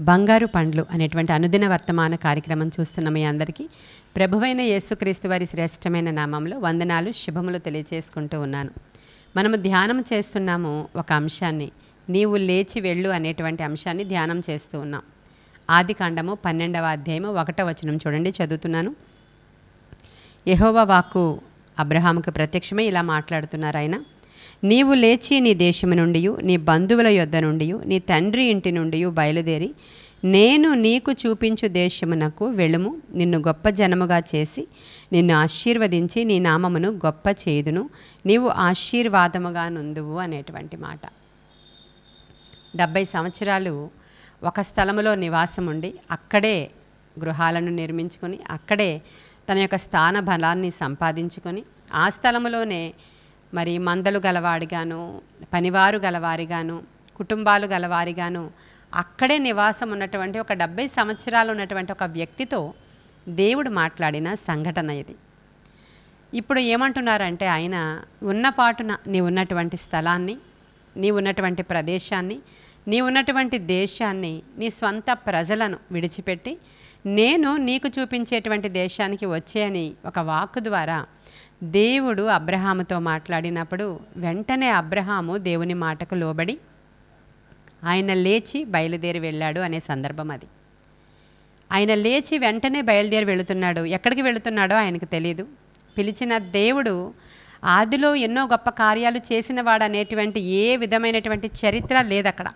బంగారు పండ్లు అనేటువంటి అనుదిన వర్తమాన కార్యక్రమం చూస్తున్న మీ అందరికీ ప్రభువైన యేసుక్రీస్తు వారి శ్రేష్టమైన నామంలో వందనాలు శుభములు తెలియజేసుకుంటూ ఉన్నాను. మనము ధ్యానం చేస్తున్నాము ఒక అంశాన్ని, నీవు లేచి వెళ్ళు అనేటువంటి అంశాన్ని ధ్యానం చేస్తూ ఉన్నాం. ఆదికాండము 12వ అధ్యాయము 1వ వచనం చూడండి, చదువుతున్నాను. యెహోవా వాక్కు అబ్రహాముకు ప్రత్యక్షమై ఇలా మాట్లాడుతున్నారు ఆయన, నీవు లేచి నీ దేశము నుండి, నీ బంధువుల యొద్ద నుండి, నీ తండ్రి ఇంటి నుండి బయలుదేరి నేను నీకు చూపించు దేశమునకు వెళ్ళుము. నిన్ను గొప్ప జనముగా చేసి నిన్ను ఆశీర్వదించి నీ నామమును గొప్ప చేయుదును, నీవు ఆశీర్వాదముగా నుందువు అనేటువంటి మాట. 70 సంవత్సరాలు ఒక స్థలములో నివాసం ఉండి అక్కడే గృహాలను నిర్మించుకొని అక్కడే తన యొక్క స్థాన బలాన్ని సంపాదించుకొని ఆ స్థలములోనే మరి మందలు గలవాడిగాను, పనివారు గలవారిగాను, కుటుంబాలు గలవారిగాను అక్కడే నివాసం ఉన్నటువంటి ఒక 70 సంవత్సరాలు ఉన్నటువంటి ఒక వ్యక్తితో దేవుడు మాట్లాడిన సంఘటన ఇది. ఇప్పుడు ఏమంటున్నారంటే ఆయన ఉన్నపాటున నీ ఉన్నటువంటి స్థలాన్ని, నీ ఉన్నటువంటి ప్రదేశాన్ని, నీ ఉన్నటువంటి దేశాన్ని, నీ స్వంత ప్రజలను విడిచిపెట్టి నేను నీకు చూపించేటువంటి దేశానికి వచ్చేయని ఒక వాక్కు ద్వారా దేవుడు అబ్రహాముతో మాట్లాడినప్పుడు వెంటనే అబ్రహాము దేవుని మాటకు లోబడి ఆయన లేచి బయలుదేరి వెళ్ళాడు అనే సందర్భం అది. ఆయన లేచి వెంటనే బయలుదేరి వెళుతున్నాడు. ఎక్కడికి వెళుతున్నాడో ఆయనకు తెలియదు. పిలిచిన దేవుడు ఆదిలో ఎన్నో గొప్ప కార్యాలు చేసిన వాడు అనేటువంటి ఏ విధమైనటువంటి చరిత్ర లేదక్కడ.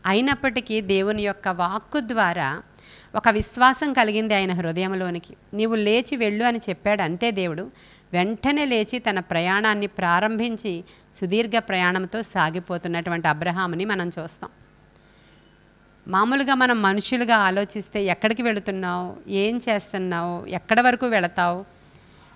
అయినప్పటికీ దేవుని యొక్క వాక్కు ద్వారా ఒక విశ్వాసం కలిగింది ఆయన హృదయంలోనికి. నీవు లేచి వెళ్ళు అని చెప్పాడు అంతే దేవుడు. వెంటనే లేచి తన ప్రయాణాన్ని ప్రారంభించి సుదీర్ఘ ప్రయాణంతో సాగిపోతున్నటువంటి అబ్రహాముని మనం చూస్తాం. మామూలుగా మనం మనుషులుగా ఆలోచిస్తే ఎక్కడికి వెళుతున్నావు, ఏం చేస్తున్నావు, ఎక్కడి వరకు వెళతావు,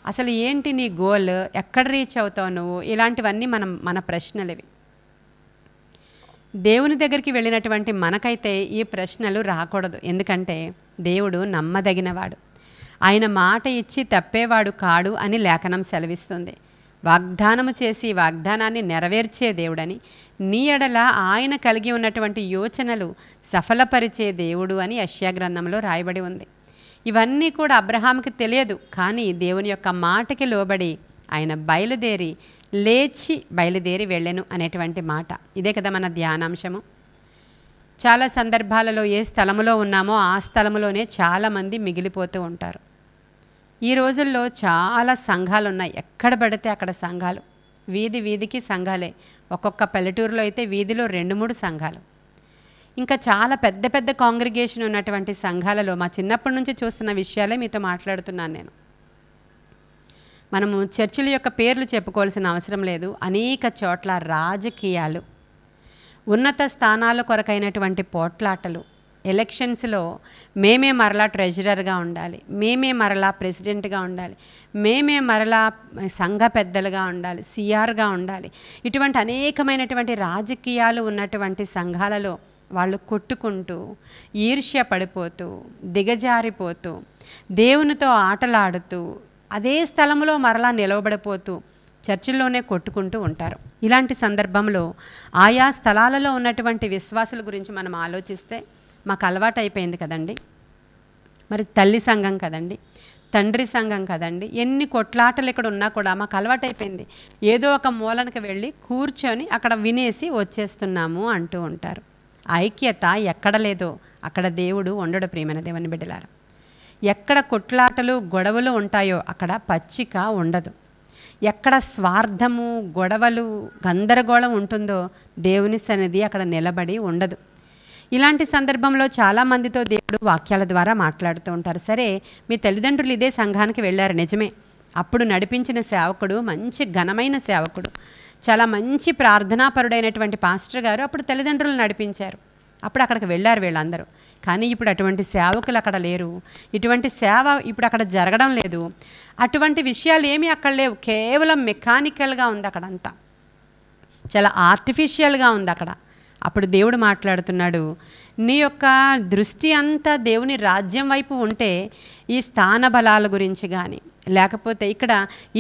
అసలు ఏంటి నీ గోల్, ఎక్కడ రీచ్ అవుతావు నువ్వు, ఇలాంటివన్నీ మన ప్రశ్నలు. దేవుని దగ్గరికి వెళ్ళినటువంటి మనకైతే ఈ ప్రశ్నలు రాకూడదు. ఎందుకంటే దేవుడు నమ్మదగినవాడు, ఆయన మాట ఇచ్చి తప్పేవాడు కాడు అని లేఖనం సెలవిస్తుంది. వాగ్దానము చేసి వాగ్దానాన్ని నెరవేర్చే దేవుడని, నీ ఎడల ఆయన కలిగి ఉన్నటువంటి యోచనలు సఫలపరిచే దేవుడు అని యెషయా గ్రంథంలో రాయబడి ఉంది. ఇవన్నీ కూడా అబ్రహాముకి తెలియదు. కానీ దేవుని యొక్క మాటకి లోబడి ఆయన బయలుదేరి వెళ్ళెను అనేటువంటి మాట. ఇదే కదా మన ధ్యానాంశము. చాలా సందర్భాలలో ఏ స్థలములో ఉన్నామో ఆ స్థలములోనే చాలామంది మిగిలిపోతూ ఉంటారు. ఈ రోజుల్లో చాలా సంఘాలు ఉన్నాయి, ఎక్కడ పడితే అక్కడ సంఘాలు, వీధి వీధికి సంఘాలే. ఒక్కొక్క పల్లెటూరులో అయితే వీధిలో 2-3 సంఘాలు. ఇంకా చాలా పెద్ద పెద్ద కాంగ్రిగేషన్ ఉన్నటువంటి సంఘాలలో మా చిన్నప్పటి నుంచి చూస్తున్న విషయాలే మీతో మాట్లాడుతున్నాను నేను. మనము చర్చిల యొక్క పేర్లు చెప్పుకోవాల్సిన అవసరం లేదు. అనేక చోట్ల రాజకీయాలు, ఉన్నత స్థానాల కొరకైనటువంటి పోట్లాటలు, ఎలక్షన్స్లో మేమే మరలా ట్రెజరర్గా ఉండాలి, మేమే మరలా ప్రెసిడెంట్గా ఉండాలి, మేమే మరలా సంఘ పెద్దలుగా ఉండాలి, సిఆర్గా ఉండాలి. ఇటువంటి అనేకమైనటువంటి రాజకీయాలు ఉన్నటువంటి సంఘాలలో వాళ్ళు కొట్టుకుంటూ, ఈర్ష్య పడిపోతూ, దిగజారిపోతూ, దేవునితో ఆటలాడుతూ, అదే స్థలంలో మరలా నిలవబడిపోతూ చర్చిల్లోనే కొట్టుకుంటూ ఉంటారు. ఇలాంటి సందర్భంలో ఆయా స్థలాలలో ఉన్నటువంటి విశ్వాసుల గురించి మనం ఆలోచిస్తే మాకు అలవాటు అయిపోయింది కదండి. మరి తల్లి సంఘం కదండి, తండ్రి సంఘం కదండి, ఎన్ని కొట్లాటలు ఇక్కడ ఉన్నా కూడా మాకు అలవాటు అయిపోయింది. ఏదో ఒక మూలనకి వెళ్ళి కూర్చొని అక్కడ వినేసి వచ్చేస్తున్నాము అంటూ ఉంటారు. ఐక్యత ఎక్కడ లేదో అక్కడ దేవుడు ఉండడు. ప్రియమైన దేవుని బిడ్డలారా, ఎక్కడ కొట్లాటలు గొడవలు ఉంటాయో అక్కడ పచ్చిక ఉండదు. ఎక్కడ స్వార్థము, గొడవలు, గందరగోళం ఉంటుందో దేవుని సన్నిధి అక్కడ నిలబడి ఉండదు. ఇలాంటి సందర్భంలో చాలామందితో దేవుడు వాక్యాల ద్వారా మాట్లాడుతూ ఉంటారు. సరే, మీ తల్లిదండ్రులు ఇదే సంఘానికి వెళ్ళారు, నిజమే. అప్పుడు నడిపించిన సేవకుడు మంచి ఘనమైన సేవకుడు, చాలా మంచి ప్రార్థనాపరుడైనటువంటి పాస్టర్ గారు అప్పుడు తల్లిదండ్రులు నడిపించారు. అప్పుడు అక్కడికి వెళ్ళారు వీళ్ళందరూ. కానీ ఇప్పుడు అటువంటి సేవకులు అక్కడ లేరు, ఇటువంటి సేవ ఇప్పుడు అక్కడ జరగడం లేదు. అటువంటి విషయాలు ఏమీ అక్కడ లేవు. కేవలం మెకానికల్గా ఉంది అక్కడంతా, చాలా ఆర్టిఫిషియల్గా ఉంది అక్కడ. అప్పుడు దేవుడు మాట్లాడుతున్నాడు, నీ యొక్క దృష్టి అంతా దేవుని రాజ్యం వైపు ఉంటే ఈ స్థాన బలాల గురించి కానీ, లేకపోతే ఇక్కడ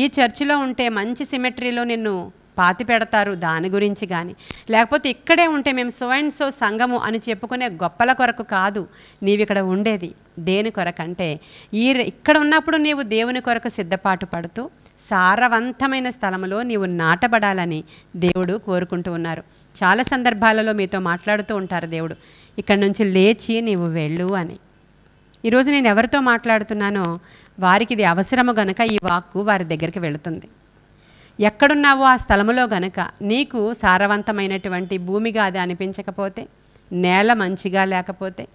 ఈ చర్చిలో ఉంటే మంచి సిమెట్రీలో నిన్ను పాతి పెడతారు దాని గురించి కానీ, లేకపోతే ఇక్కడే ఉంటే మేము సో అండ్ సో సంఘము అని చెప్పుకునే గొప్పల కొరకు కాదు నీవు ఇక్కడ ఉండేది. దేని కొరకంటే ఇక్కడ ఉన్నప్పుడు నీవు దేవుని కొరకు సిద్ధపాటు పడుతూ సారవంతమైన స్థలంలో నీవు నాటబడాలని దేవుడు కోరుకుంటూ ఉన్నారు. చాలా సందర్భాలలో మీతో మాట్లాడుతూ ఉంటారు దేవుడు, ఇక్కడ నుంచి లేచి నీవు వెళ్ళు అని. ఈరోజు నేను ఎవరితో మాట్లాడుతున్నానో వారికి ఇది అవసరము గనుక ఈ వాక్కు వారి దగ్గరికి వెళుతుంది. ఎక్కడున్నావో ఆ స్థలములో గనుక నీకు సారవంతమైనటువంటి భూమిగా అది అనిపించకపోతే, నేల మంచిగా లేకపోతే,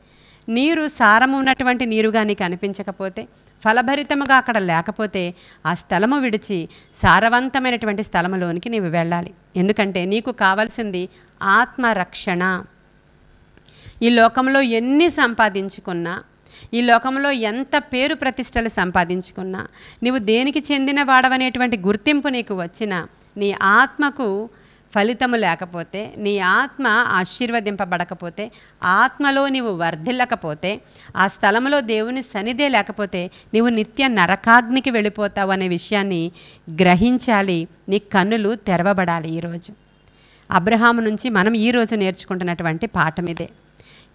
నీరు సారము ఉన్నటువంటి నీరుగా నీకు అనిపించకపోతే, ఫలభరితముగా అక్కడ లేకపోతే ఆ స్థలము విడిచి సారవంతమైనటువంటి స్థలములోనికి నీవు వెళ్ళాలి. ఎందుకంటే నీకు కావాల్సింది ఆత్మరక్షణ. ఈ లోకంలో ఎన్ని సంపాదించుకున్నా, ఈ లోకంలో ఎంత పేరు ప్రతిష్టలు సంపాదించుకున్నా, నీవు దేనికి చెందిన వాడవనేటువంటి గుర్తింపు నీకు వచ్చినా, నీ ఆత్మకు ఫలితము లేకపోతే, నీ ఆత్మ ఆశీర్వదింపబడకపోతే, ఆత్మలో నీవు వర్ధిల్లకపోతే, ఆ స్థలంలో దేవుని సన్నిధే లేకపోతే నీవు నిత్య నరకాగ్నికి వెళ్ళిపోతావు అనే విషయాన్ని గ్రహించాలి. నీ కన్నులు తెరవబడాలి. ఈరోజు అబ్రహాము నుంచి మనం ఈరోజు నేర్చుకుంటున్నటువంటి పాఠం ఇదే.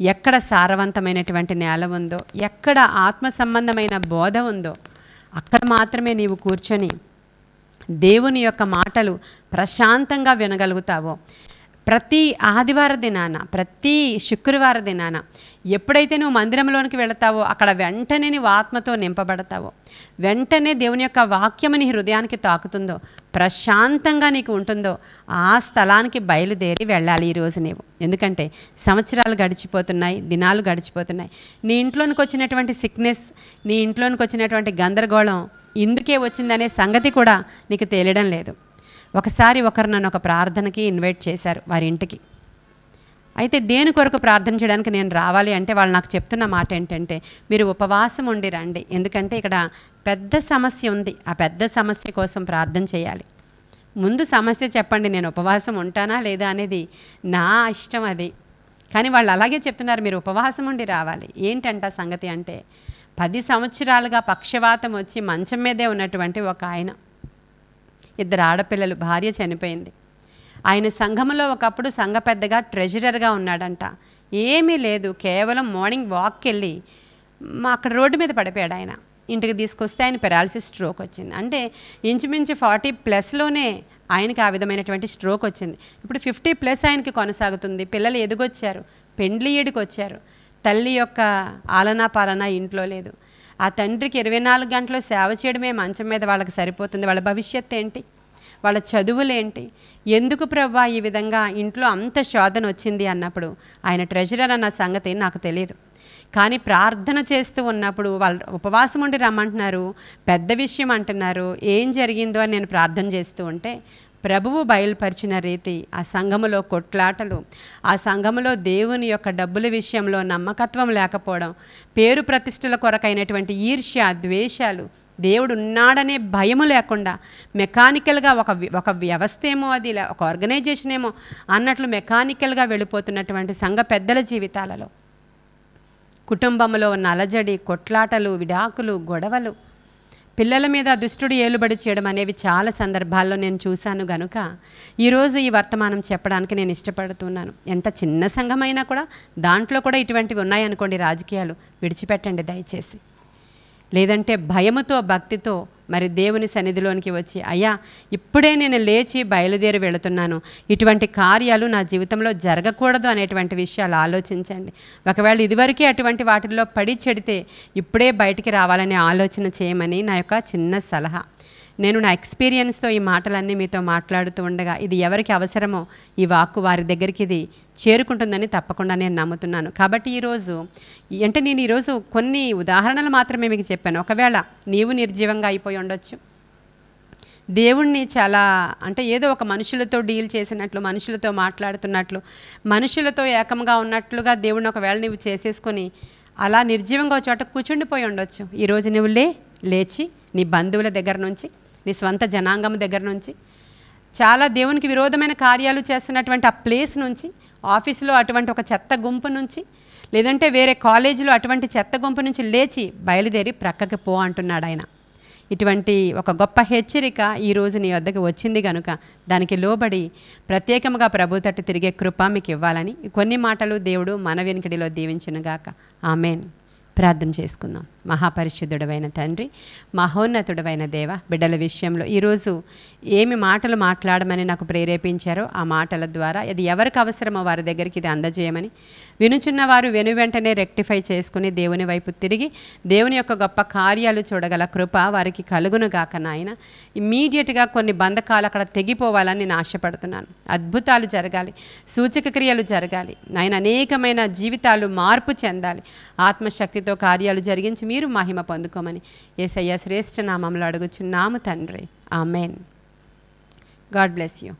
ఎక్కడ సారవంతమైనటువంటి నేల ఉందో, ఎక్కడ ఆత్మ సంబంధమైన బోధ ఉందో అక్కడ మాత్రమే నీవు కూర్చొని దేవుని యొక్క మాటలు ప్రశాంతంగా వినగలుగుతావో. ప్రతి ఆదివార దినాన, ప్రతి శుక్రవార దినాన ఎప్పుడైతే నువ్వు మందిరంలోనికి వెళతావో అక్కడ వెంటనే నీవు ఆత్మతో నింపబడతావో, వెంటనే దేవుని యొక్క వాక్యము నీ హృదయానికి తాకుతుందో, ప్రశాంతంగా నీకు ఉంటుందో ఆ స్థలానికి బయలుదేరి వెళ్ళాలి ఈరోజు నీవు. ఎందుకంటే సంవత్సరాలు గడిచిపోతున్నాయి, దినాలు గడిచిపోతున్నాయి. నీ ఇంట్లోనికి వచ్చినటువంటి సిక్నెస్, నీ ఇంట్లోనికి వచ్చినటువంటి గందరగోళం ఇందుకే వచ్చిందనే సంగతి కూడా నీకు తేలడం లేదు. ఒకసారి ఒకరు నన్ను ఒక ప్రార్థనకి ఇన్వైట్ చేశారు వారి ఇంటికి. అయితే దేని కొరకు ప్రార్థన చేయడానికి నేను రావాలి అంటే వాళ్ళు నాకు చెప్తున్న మాట ఏంటంటే, మీరు ఉపవాసం ఉండి రండి, ఎందుకంటే ఇక్కడ పెద్ద సమస్య ఉంది, ఆ పెద్ద సమస్య కోసం ప్రార్థన చేయాలి. ముందు సమస్య చెప్పండి, నేను ఉపవాసం ఉంటానా లేదా అనేది నా ఇష్టం అది. కానీ వాళ్ళు అలాగే చెప్తున్నారు, మీరు ఉపవాసం ఉండి రావాలి. ఏంటంట సంగతి అంటే, 10 సంవత్సరాలుగా పక్షవాతం వచ్చి మంచం మీదే ఉన్నటువంటి ఒక ఆయన, 2 ఆడపిల్లలు, భార్య చనిపోయింది. ఆయన సంఘములో ఒకప్పుడు సంఘ పెద్దగా ట్రెజరర్గా ఉన్నాడంట. ఏమీ లేదు, కేవలం మార్నింగ్ వాక్కి వెళ్ళి అక్కడ రోడ్డు మీద పడిపోయాడు. ఆయన ఇంటికి తీసుకొస్తే ఆయన పెరాలసిస్ స్ట్రోక్ వచ్చింది. అంటే ఇంచుమించు 40+ ఆయనకి ఆ విధమైనటువంటి స్ట్రోక్ వచ్చింది. ఇప్పుడు 50+ ఆయనకి కొనసాగుతుంది. పిల్లలు ఎదిగొచ్చారు, పెండ్లి ఈడికి వచ్చారు. తల్లి యొక్క ఆలనా పాలన ఇంట్లో లేదు. ఆ తండ్రికి 24 గంటలు సేవ చేయడమే మంచం మీద వాళ్ళకి సరిపోతుంది. వాళ్ళ భవిష్యత్తు ఏంటి, వాళ్ళ చదువులేంటి? ఎందుకు ప్రభువా ఈ విధంగా ఇంట్లో అంత శోధన వచ్చింది అన్నప్పుడు ఆయన ట్రెజరర్ అన్న సంగతి నాకు తెలియదు. కానీ ప్రార్థన చేస్తూ ఉన్నప్పుడు వాళ్ళు ఉపవాసం ఉండి రమ్మంటున్నారు, పెద్ద విషయం అంటున్నారు. ఏం జరిగిందో అని నేను ప్రార్థన చేస్తూ ఉంటే ప్రభువు బయలుపరిచిన రీతి ఆ సంఘములో కొట్లాటలు, ఆ సంఘములో దేవుని యొక్క డబ్బుల విషయంలో నమ్మకత్వం లేకపోవడం, పేరు ప్రతిష్టల కొరకైనటువంటి ఈర్ష్య, ద్వేషాలు, దేవుడు ఉన్నాడనే భయము లేకుండా మెకానికల్గా ఒక వ్యవస్థ ఏమో, అది ఒక ఆర్గనైజేషన్ ఏమో అన్నట్లు మెకానికల్గా వెళ్ళిపోతున్నటువంటి సంఘ పెద్దల జీవితాలలో కుటుంబంలో ఉన్న అలజడి, కొట్లాటలు, విడాకులు, గొడవలు, పిల్లల మీద దుష్టుడు ఏలుబడి చేయడం అనేవి చాలా సందర్భాల్లో నేను చూశాను. గనుక ఈరోజు ఈ వర్తమానం చెప్పడానికి నేను ఇష్టపడుతున్నాను. ఎంత చిన్న సంఘమైనా కూడా దాంట్లో కూడా ఇటువంటివి ఉన్నాయనుకోండి, రాజకీయాలు విడిచిపెట్టండి దయచేసి. లేదంటే భయముతో, భక్తితో మరి దేవుని సన్నిధిలోనికి వచ్చి, అయ్యా ఇప్పుడే నేను లేచి బయలుదేరి వెళుతున్నాను, ఇటువంటి కార్యాలు నా జీవితంలో జరగకూడదు అనేటువంటి విషయాలు ఆలోచించండి. ఒకవేళ ఇదివరకే అటువంటి వాటిల్లో పడి చెడితే ఇప్పుడే బయటికి రావాలనే ఆలోచన చేయమని నా యొక్క చిన్న సలహా. నేను నా ఎక్స్పీరియన్స్తో ఈ మాటలన్నీ మీతో మాట్లాడుతూ ఉండగా ఇది ఎవరికి అవసరమో ఈ వాక్కు వారి దగ్గరికి ఇది చేరుకుంటుందని తప్పకుండా నేను నమ్ముతున్నాను. కాబట్టి నేను ఈరోజు కొన్ని ఉదాహరణలు మాత్రమే మీకు చెప్పాను. ఒకవేళ నీవు నిర్జీవంగా అయిపోయి ఉండొచ్చు, దేవుణ్ణి చాలా ఏదో ఒక మనుషులతో డీల్ చేసినట్లు, మనుషులతో మాట్లాడుతున్నట్లు, మనుషులతో ఏకంగా ఉన్నట్లుగా దేవుణ్ణి ఒకవేళ నీవు చేసేసుకొని అలా నిర్జీవంగా చోట కూర్చుండిపోయి ఉండొచ్చు. ఈరోజు నువ్వు లేచి నీ బంధువుల దగ్గర నుంచి, నీ స్వంత జనాంగం దగ్గర నుంచి, చాలా దేవునికి విరోధమైన కార్యాలు చేస్తున్నటువంటి ఆ ప్లేస్ నుంచి, ఆఫీసులో అటువంటి ఒక చెత్త గుంపు నుంచి, లేదంటే వేరే కాలేజీలో అటువంటి చెత్త గుంపు నుంచి లేచి బయలుదేరి ప్రక్కకి పో అంటున్నాడు ఆయన. ఇటువంటి ఒక గొప్ప హెచ్చరిక ఈరోజు నీ వద్దకు వచ్చింది కనుక దానికి లోబడి ప్రత్యేకముగా ప్రభు తట్టు తిరిగే కృప మీకు ఇవ్వాలని కొన్ని మాటలు దేవుడు మన వెనుకడిలో దీవించునుగాక. ఆమెన్. ప్రార్థన చేసుకుందాం. మహాపరిశుద్ధుడవైన తండ్రి, మహోన్నతుడవైన దేవ, బిడ్డల విషయంలో ఈరోజు ఏమి మాటలు మాట్లాడమని నాకు ప్రేరేపించారో ఆ మాటల ద్వారా ఇది ఎవరికి అవసరమో వారి దగ్గరికి ఇది అందజేయమని, వినుచున్న వారు వెంటనే రెక్టిఫై చేసుకుని దేవుని వైపు తిరిగి దేవుని యొక్క గొప్ప కార్యాలు చూడగల కృప వారికి కలుగునుగాక నాయన. ఇమ్మీడియట్గా కొన్ని బంధకాలు అక్కడ తెగిపోవాలని నేను ఆశపడుతున్నాను. అద్భుతాలు జరగాలి, సూచక క్రియలు జరగాలి నాయన, అనేకమైన జీవితాలు మార్పు చెందాలి, ఆత్మశక్తితో కార్యాలు జరిగించి మీరు మహిమ పొందుకోమని యేసయ్య శ్రేష్ఠ నామములో అడుగుచున్నాము తండ్రి. ఆమెన్. God bless you.